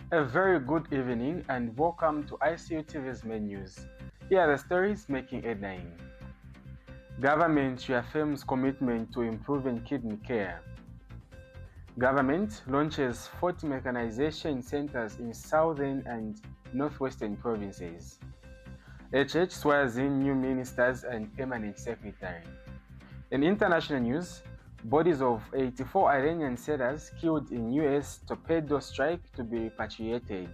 A very good evening and welcome to ICU TV's main news. Here are the stories making headline. Government reaffirms commitment to improving kidney care. Government launches 40 mechanization centers in southern and northwestern provinces. HH swears in new ministers and permanent secretary. In international news, bodies of 84 Iranian sailors killed in US Torpedo strike to be repatriated.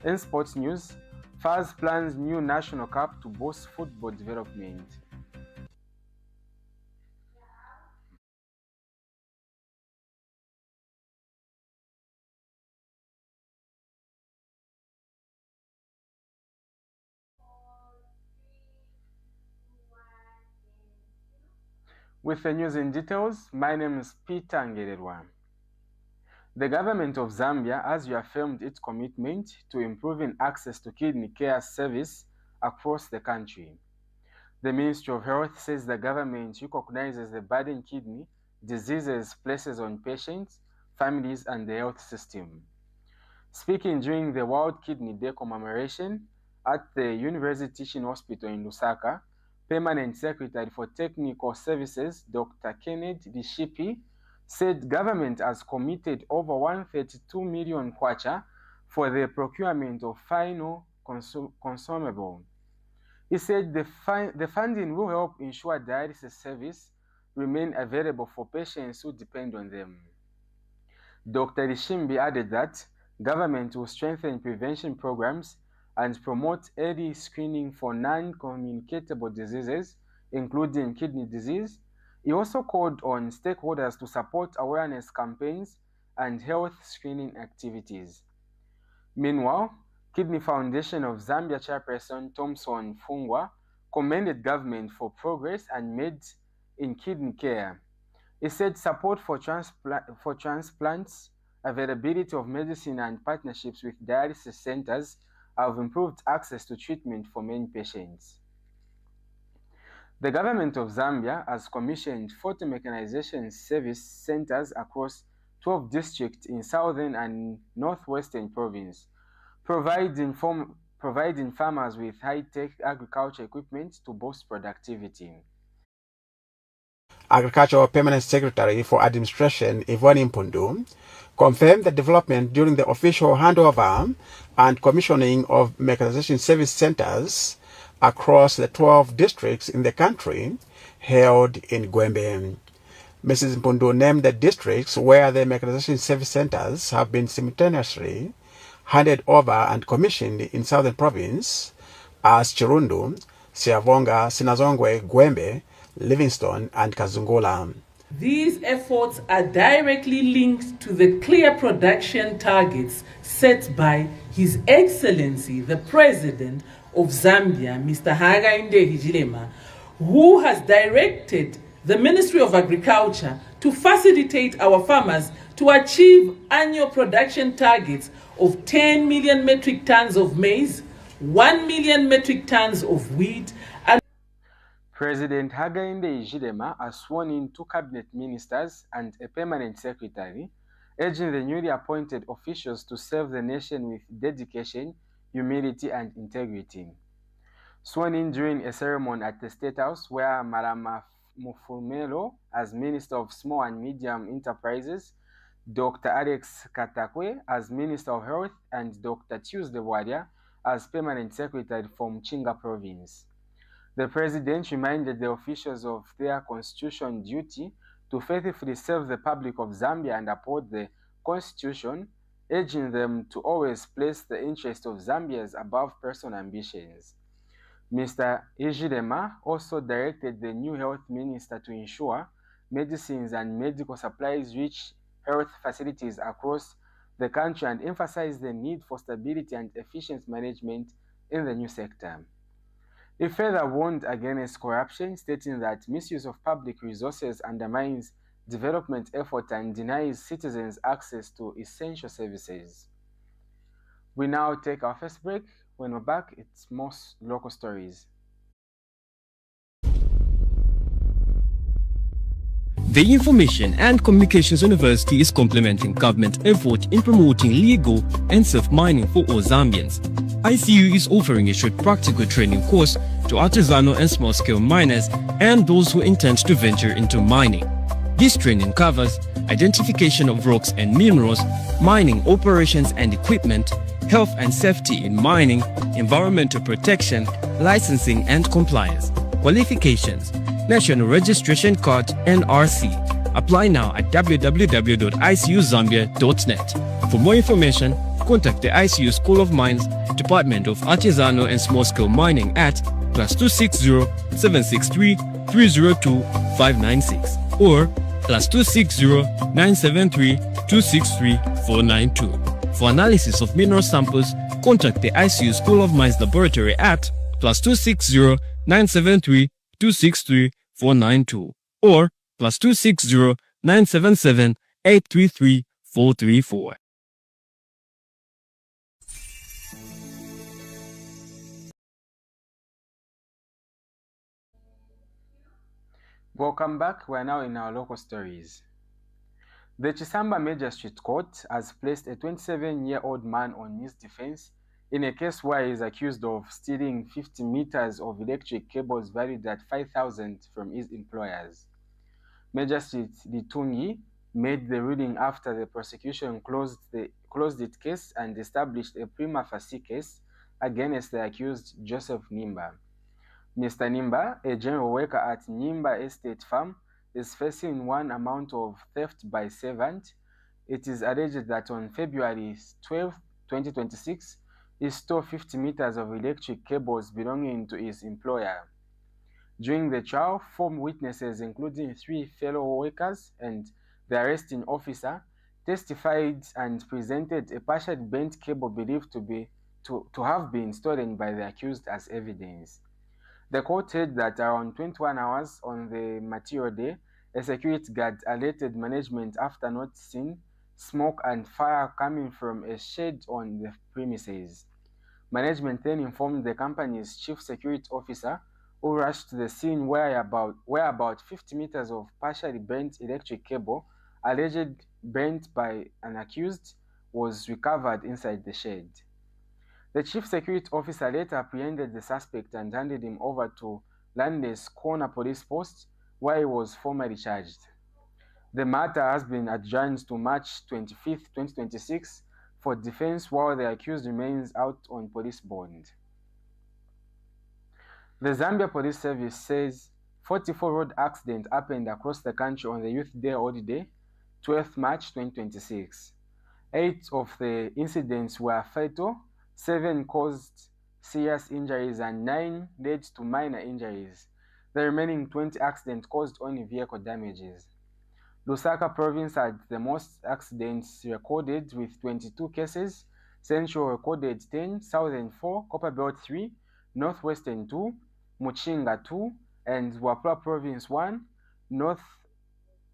In sports news, FAS plans new national cup to boost football development. With the news in details, my name is Peter Ngererwa. The government of Zambia has reaffirmed its commitment to improving access to kidney care service across the country. The Ministry of Health says the government recognizes the burden kidney diseases places on patients, families, and the health system. Speaking during the World Kidney Day commemoration at the University Teaching Hospital in Lusaka, Permanent Secretary for Technical Services Dr. Kenneth Dishipi said government has committed over 132 million kwacha for the procurement of final consumable. He said the funding will help ensure dialysis service remain available for patients who depend on them. Dr. Rishimbi added that government will strengthen prevention programs and promote early screening for non-communicable diseases, including kidney disease. He also called on stakeholders to support awareness campaigns and health screening activities. Meanwhile, Kidney Foundation of Zambia chairperson Thomson Fungwa commended government for progress and made in kidney care. He said support for transplants, availability of medicine, and partnerships with dialysis centers have improved access to treatment for many patients. The government of Zambia has commissioned 40 mechanization service centers across 12 districts in southern and northwestern province, providing farmers with high-tech agriculture equipment to boost productivity. Agricultural Permanent Secretary for Administration Yvonne Mpundu confirmed the development during the official handover and commissioning of mechanization service centers across the 12 districts in the country held in Gwembe. Mrs. Mpundu named the districts where the mechanization service centers have been simultaneously handed over and commissioned in Southern Province as Chirundu, Siavonga, Sinazongwe, Gwembe, Livingstone, and Kazungula. These efforts are directly linked to the clear production targets set by His Excellency, the President of Zambia, Mr. Hakainde Hichilema, who has directed the Ministry of Agriculture to facilitate our farmers to achieve annual production targets of 10 million metric tons of maize, 1 million metric tons of wheat, and President Hakainde Hichilema has sworn in 2 cabinet ministers and a permanent secretary, urging the newly appointed officials to serve the nation with dedication, humility, and integrity. Sworn in during a ceremony at the State House where Marama Mufumelo, as Minister of Small and Medium Enterprises, Dr. Alex Katakwe as Minister of Health, and Dr. Tuesday Wadia as Permanent Secretary from Chinga Province. The President reminded the officials of their constitutional duty to faithfully serve the public of Zambia and uphold the Constitution, urging them to always place the interest of Zambians above personal ambitions. Mr. Hichilema also directed the new health minister to ensure medicines and medical supplies reach health facilities across the country and emphasized the need for stability and efficient management in the new sector. He further warned against corruption, stating that misuse of public resources undermines development effort and denies citizens access to essential services. We now take our first break. When we're back, it's more local stories. The Information and Communications University is complementing government effort in promoting legal and safe mining for all Zambians. ICU is offering a short practical training course to artisanal and small-scale miners and those who intend to venture into mining. This training covers identification of rocks and minerals, mining operations and equipment, health and safety in mining, environmental protection, licensing and compliance, qualifications, National Registration Card NRC. Apply now at www.icuzambia.net. For more information, contact the ICU School of Mines, Department of Artisanal and Small-Scale Mining at +260 763 302 596 or +260 973 263 492. For analysis of mineral samples, contact the ICU School of Mines Laboratory at +260 973 263 492 or +260 977 833 434. Welcome back. We are now in our local stories. The Chisamba Magistrate Court has placed a 27-year-old man on his defense in a case where he is accused of stealing 50 meters of electric cables valued at 5,000 from his employers. Magistrate Litungi made the ruling after the prosecution closed its case and established a prima facie case against the accused Joseph Nimba. Mr. Nimba, a general worker at Nimba Estate Farm, is facing one amount of theft by servant. It is alleged that on February 12, 2026, he stole 50 meters of electric cables belonging to his employer. During the trial, 4 witnesses, including 3 fellow workers and the arresting officer, testified and presented a partially bent cable believed to have been stolen by the accused as evidence. The court said that around 21 hours on the material day, a security guard alerted management after noticing smoke and fire coming from a shed on the premises. Management then informed the company's chief security officer, who rushed to the scene where about 50 meters of partially bent electric cable, allegedly bent by an accused, was recovered inside the shed. The chief security officer later apprehended the suspect and handed him over to Landes Corner Police Post, where he was formally charged. The matter has been adjourned to March 25, 2026 for defense while the accused remains out on police bond. The Zambia Police Service says 44 road accidents happened across the country on the Youth Day holiday, 12th March 2026. 8 of the incidents were fatal, 7 caused serious injuries and 9 led to minor injuries. The remaining 20 accidents caused only vehicle damages. Lusaka province had the most accidents recorded with 22 cases. Central recorded 10, Southern 4, Copperbelt 3, Northwestern 2, Muchinga 2, and Wapla province 1.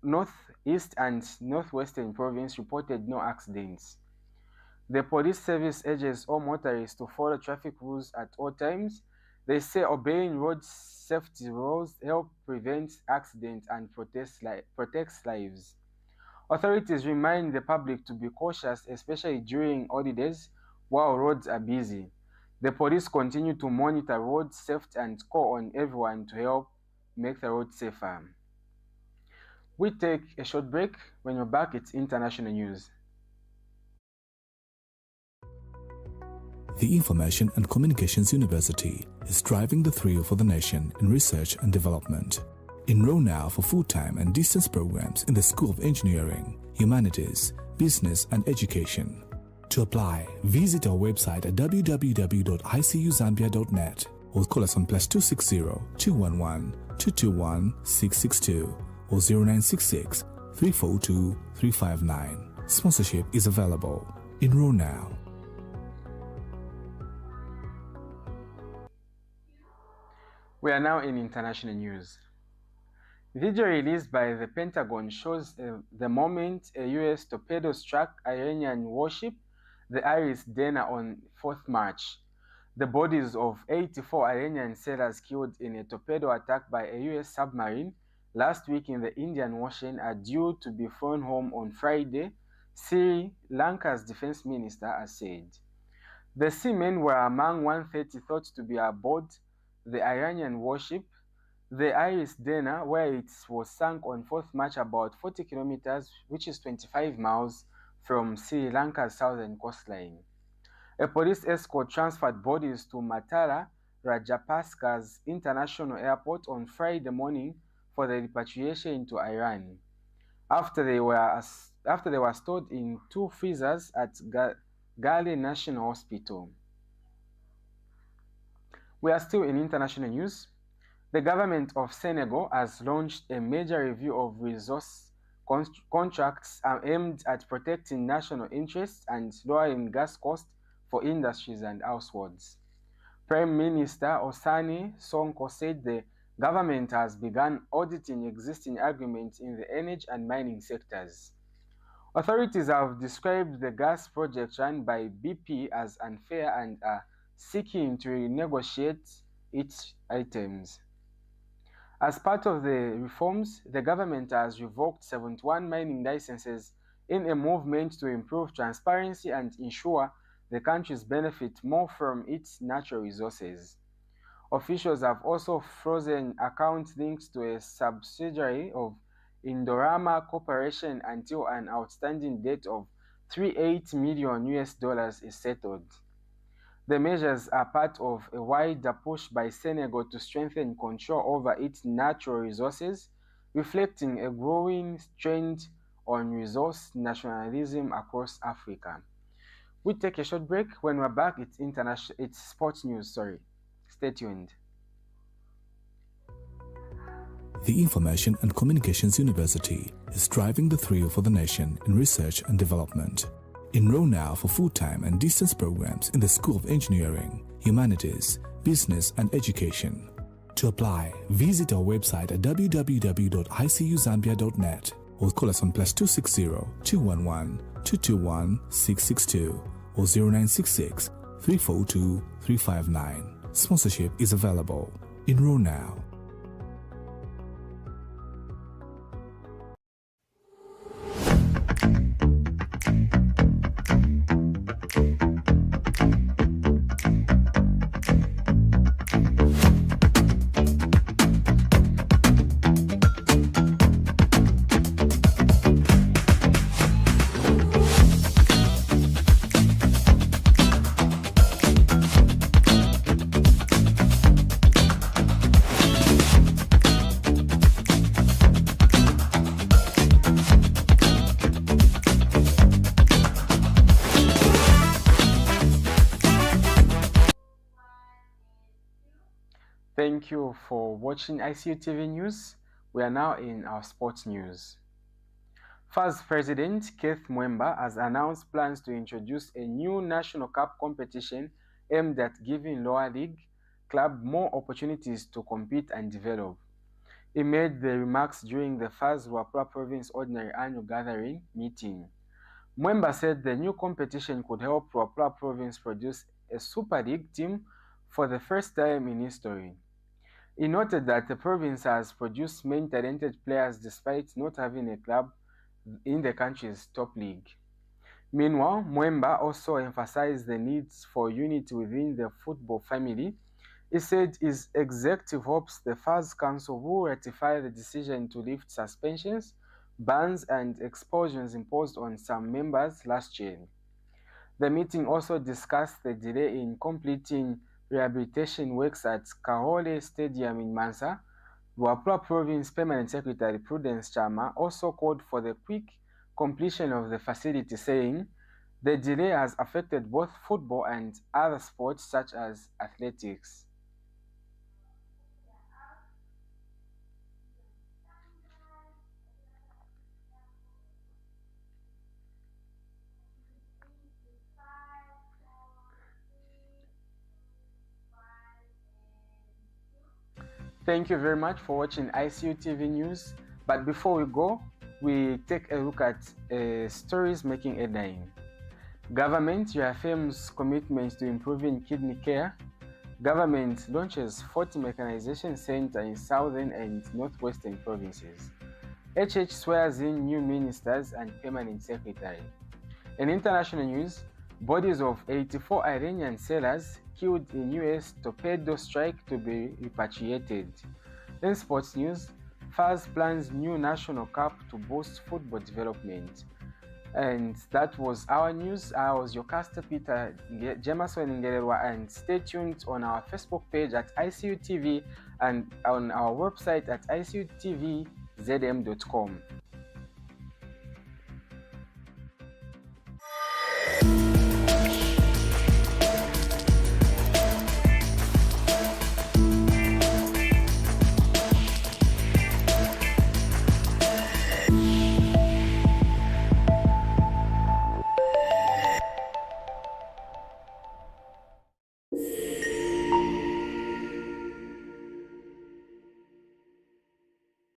Northeast and Northwestern province reported no accidents. The police service urges all motorists to follow traffic rules at all times. They say obeying road safety rules help prevent accidents and protects lives. Authorities remind the public to be cautious, especially during holidays while roads are busy. The police continue to monitor road safety and call on everyone to help make the road safer. We take a short break. When you're back, it's international news. The Information and Communications University is driving the thrill for the nation in research and development. Enroll now for full-time and distance programs in the School of Engineering, Humanities, Business and Education. To apply, visit our website at www.icuzambia.net or call us on +260 211 221 662 or 0966 342 359. Sponsorship is available. Enroll now. We are now in international news. Video released by the Pentagon shows the moment a US torpedo struck Iranian warship, the Iris Dana, on 4th March. The bodies of 84 Iranian sailors killed in a torpedo attack by a US submarine last week in the Indian Ocean are due to be flown home on Friday, Sri Lanka's defense minister has said. The seamen were among 130 thought to be aboard the Iranian warship, the Iris Dana, where it was sunk on 4th March about 40 kilometers, which is 25 miles, from Sri Lanka's southern coastline. A police escort transferred bodies to Matala Rajapaksa's international airport on Friday morning for the repatriation into Iran, after they were stored in 2 freezers at Gale National Hospital. We are still in international news. The government of Senegal has launched a major review of resource contracts aimed at protecting national interests and lowering gas costs for industries and households. Prime Minister Osani Sonko said the government has begun auditing existing agreements in the energy and mining sectors. Authorities have described the gas project run by BP as unfair and are seeking to renegotiate its items. As part of the reforms, the government has revoked 71 mining licenses in a movement to improve transparency and ensure the countries benefit more from its natural resources. Officials have also frozen accounts linked to a subsidiary of Indorama Corporation until an outstanding debt of $38 million is settled. The measures are part of a wider push by Senegal to strengthen control over its natural resources, reflecting a growing trend on resource nationalism across Africa. We take a short break. When we're back, it's sports news. Stay tuned. The Information and Communications University is driving the thrill for the nation in research and development. Enroll now for full-time and distance programs in the School of Engineering, Humanities, Business and Education. To apply, visit our website at www.icuzambia.net or call us on +260 211 221 662 or 0966 342 359. Sponsorship is available. Enroll now. Thank you for watching ICU TV News. We are now in our sports news. FAS President Keith Mwemba has announced plans to introduce a new National Cup competition aimed at giving lower league clubs more opportunities to compete and develop. He made the remarks during the FAS Luapula Province Ordinary Annual Gathering meeting. Mwemba said the new competition could help Luapula Province produce a Super League team for the first time in history. He noted that the province has produced many talented players despite not having a club in the country's top league. Meanwhile, Mwemba also emphasized the needs for unity within the football family. He said his executive hopes the FAS Council will ratify the decision to lift suspensions, bans, and expulsions imposed on some members last year. The meeting also discussed the delay in completing rehabilitation works at Kahole Stadium in Mansa. Luapula Province Permanent Secretary Prudence Chama also called for the quick completion of the facility, saying the delay has affected both football and other sports such as athletics. Thank you very much for watching ICU TV News. But before we go, we take a look at stories making headline. Government reaffirms commitment to improving kidney care. Government launches 40 mechanization center in southern and northwestern provinces. HH swears in new ministers and permanent secretary. In international news, bodies of 84 Iranian sailors killed in US Torpedo strike to be repatriated. In sports news, FAS plans new national cup to boost football development. And that was our news. I was your caster Peter Jameson Ngererwa, and stay tuned on our Facebook page at ICU TV and on our website at icutv.zm.com.